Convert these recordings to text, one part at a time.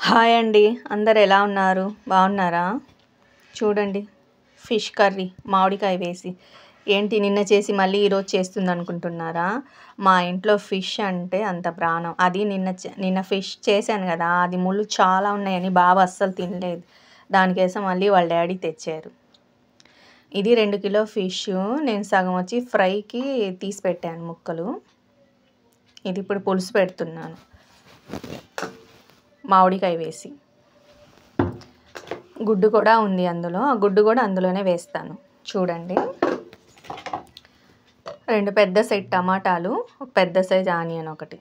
Hi అండి. అందరు ఎలా ఉన్నారు? బాగున్నారా? చూడండి, ఫిష్ కర్రీ మామిడికాయ వేసి. ఏంటి నిన్న చేసి మళ్ళీ ఈరోజు చేస్తుంది అనుకుంటున్నారా? మా ఇంట్లో ఫిష్ అంటే అంత ప్రాణం. అది నిన్న ఫిష్ చేశాను కదా, అది ముళ్ళు చాలా ఉన్నాయని బావ అస్సలు తినలేదు. దానికోసం మళ్ళీ వాళ్ళ డాడీ తెచ్చారు. ఇది 2 కిలో ఫిష్. నేను సగం వచ్చి ఫ్రైకి తీసి పెట్టాను ముక్కలు. ఇది ఇప్పుడు పులుసు పెడుతున్నాను మామిడికాయ వేసి. గుడ్డు కూడా ఉంది అందులో, ఆ గుడ్డు కూడా అందులోనే వేస్తాను. చూడండి, 2 పెద్ద సైజ్ టమాటాలు, ఒక పెద్ద సైజ్ ఆనియన్ ఒకటి,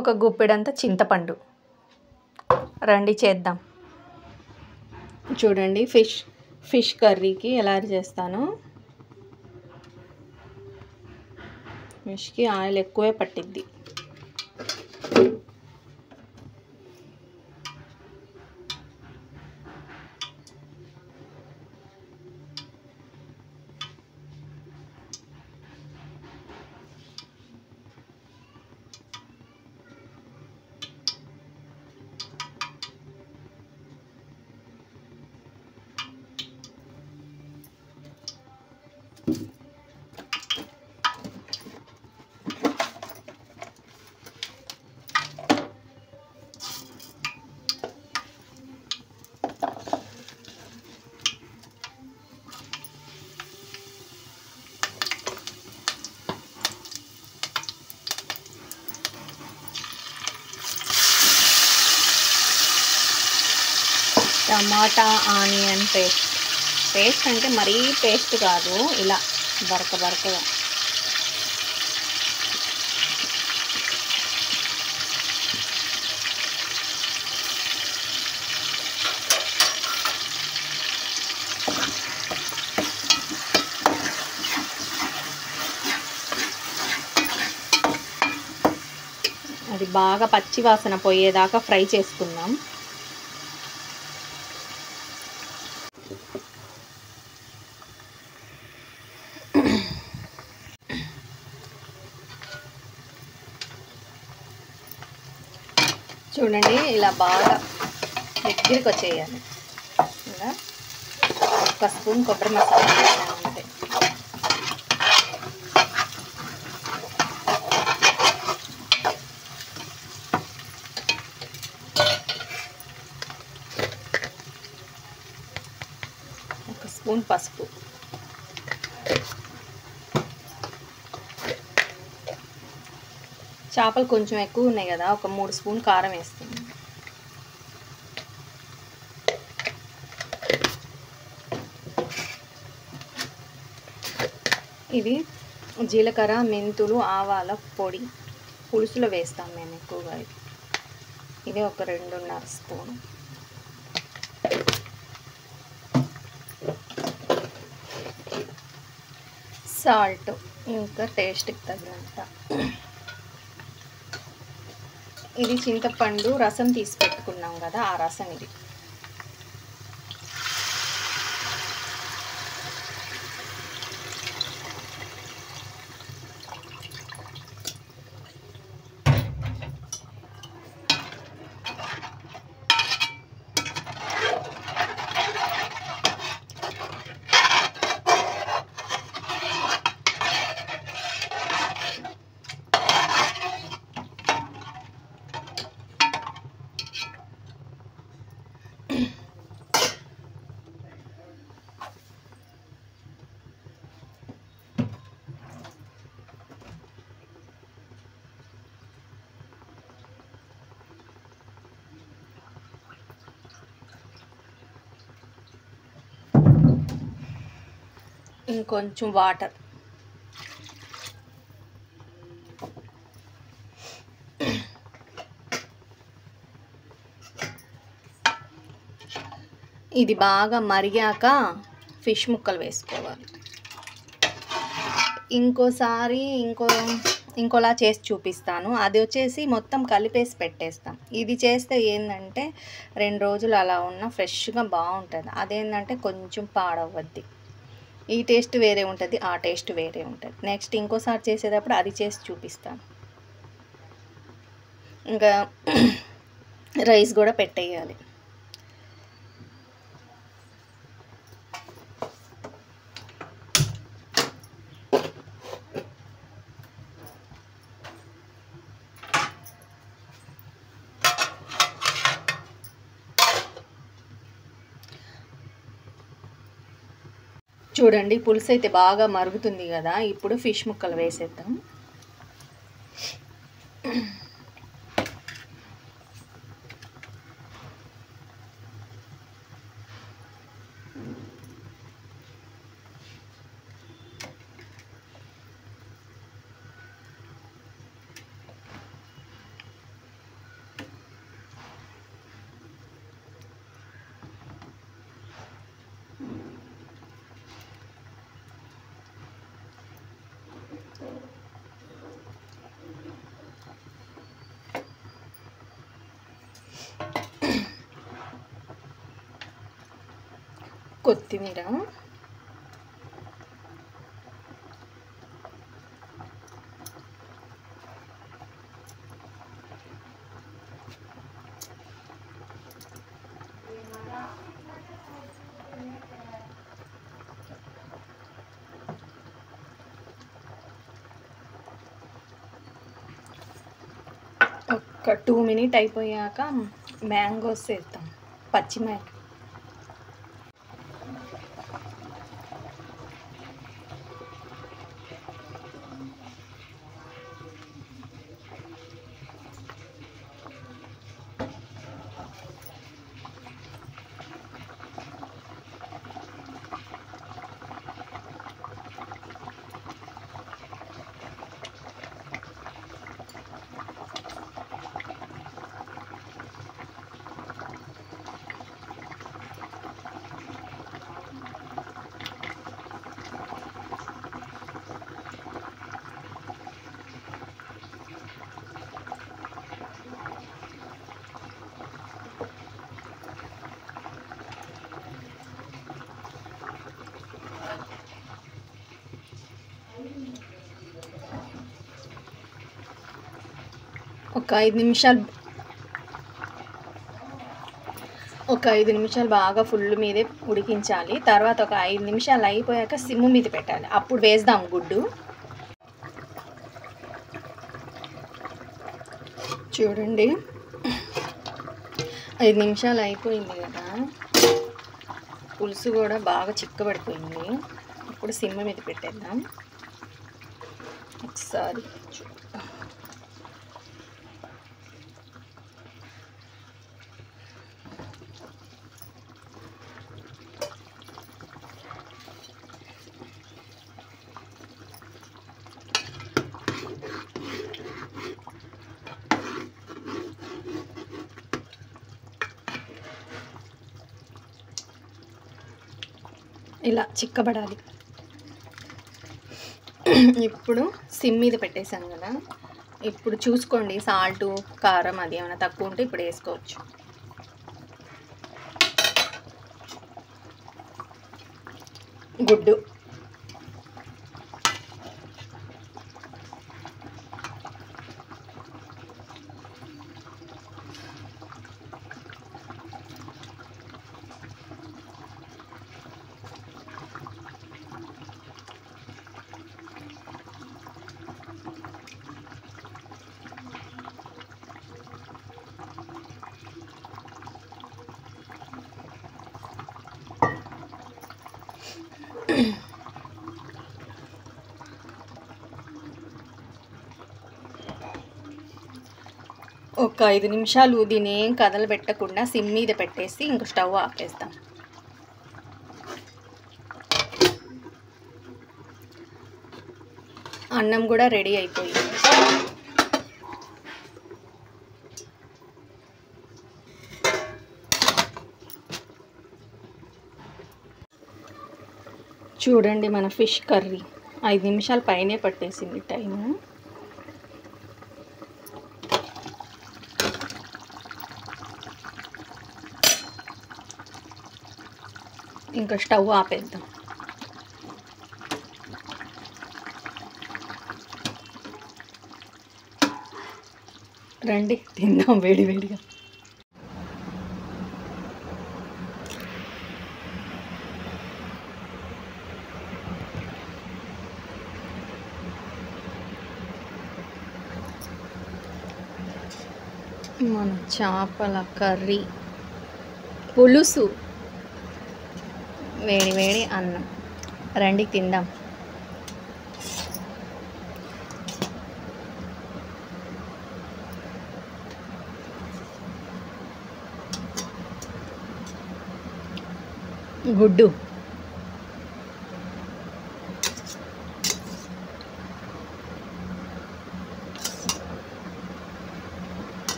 ఒక గుప్పెడంత చింతపండు. రండి చేద్దాం. చూడండి, ఫిష్ కర్రీకి ఎలా చేస్తాను. ఫిష్కి ఆయిల్ ఎక్కువే పట్టిద్ది. టమాటా ఆనియన్ పేస్ట్ అంటే మరీ పేస్ట్ కాదు, ఇలా బరకగా. అది బాగా పచ్చి వాసన పోయేదాకా ఫ్రై చేసుకుందాం. చూడండి, ఇలా బాగా దగ్గరికి వచ్చేయాలి. ఇలా 1 స్పూన్ కొబ్బరి మసాలా వేసాను అంతే. ఒక స్పూన్ పసుపు, చేపలు కొంచెం ఎక్కువ ఉన్నాయి కదా, ఒక 3 స్పూన్ కారం వేస్తాను. ఇది జీలకర్ర, మెంతులు, ఆవాల పొడి పులుసులో వేస్తాం మేము ఎక్కువగా. ఇది ఒక 2.5 స్పూన్. సాల్ట్ ఇంకా టేస్ట్కి తగినంత. ఇది చింతపండు రసం తీసి పెట్టుకున్నాం కదా, ఆ రసం ఇది. ఇంకొంచెం వాటర్. ఇది బాగా మరిగాక ఫిష్ ముక్కలు వేసుకోవాలి. ఇంకోలా చేసి చూపిస్తాను. అది వచ్చేసి మొత్తం కలిపేసి పెట్టేస్తాం. ఇది చేస్తే ఏంటంటే 2 రోజులు అలా ఉన్న ఫ్రెష్గా బాగుంటుంది. అదేంటంటే కొంచెం పాడవద్ది. ఈ టేస్ట్ వేరే ఉంటుంది, ఆ టేస్ట్ వేరే ఉంటుంది. నెక్స్ట్ ఇంకోసారి చేసేటప్పుడు అది చేసి చూపిస్తాను. ఇంకా రైస్ కూడా పెట్టేయాలి. చూడండి పులుసు అయితే బాగా మరుగుతుంది కదా, ఇప్పుడు ఫిష్ ముక్కలు వేసేద్దాం. కొత్తిమీర, ఒక 2 మినిట్ అయిపోయాక మ్యాంగోస్ వేద్దాం, పచ్చి మ్యాంగో. ఒక 5 నిమిషాలు బాగా ఫుల్ మీదే ఉడికించాలి. తర్వాత ఒక 5 నిమిషాలు అయిపోయాక సిమ్ మీద పెట్టాలి, అప్పుడు వేద్దాం గుడ్డు. చూడండి 5 నిమిషాలు అయిపోయింది కదా, పులుసు కూడా బాగా చిక్కబడిపోయింది. ఇప్పుడు సిమ్ మీద పెట్టేద్దాం. ఒకసారి ఇలా చిక్కబడాలి. ఇప్పుడు సిమ్ మీద పెట్టేశాను కదా, ఇప్పుడు చూసుకోండి సాల్టు కారం అది ఏమైనా తక్కువ ఉంటే ఇప్పుడు వేసుకోవచ్చు. గుడ్డు, ఒక 5 నిమిషాలు దీన్ని ఏం కదలబెట్టకుండా సిమ్ మీద పెట్టేసి ఇంక స్టవ్ ఆపేస్తాం. అన్నం కూడా రెడీ అయిపోయింది. చూడండి మన ఫిష్ కర్రీ 5 నిమిషాల పైనే పట్టేసింది టైము. ఇంకా స్టవ్ ఆపేద్దాం. రండి తిందాం వేడి వేడిగా. మన చేపల కర్రీ, పులుసు, వేడి వేడి అన్నం. రండి తిందాం. గుడ్డు,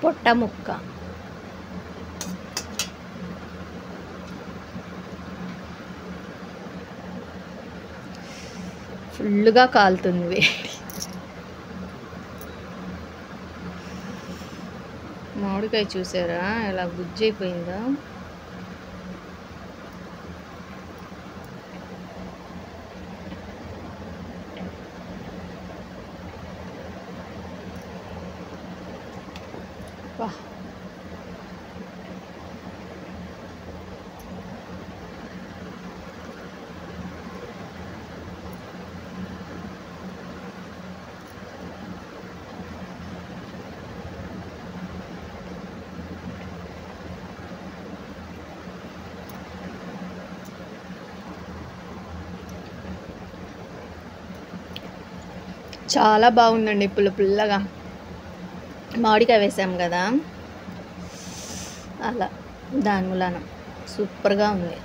పొట్ట ముక్క, ఫుల్గా కాలుతుంది వేడి. మామిడికాయ చూసారా ఎలా గుజ్జైపోయిందో. వా, చాలా బాగుందండి. పుల్లగా మామిడికాయ వేసాం కదా, అలా దాని మూలాన సూపర్గా ఉంది.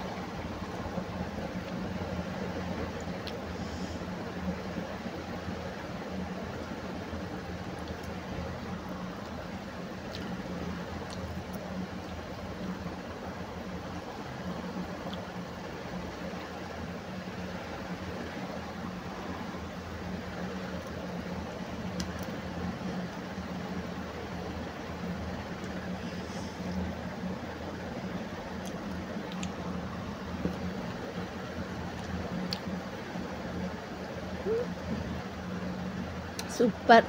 సూపర్.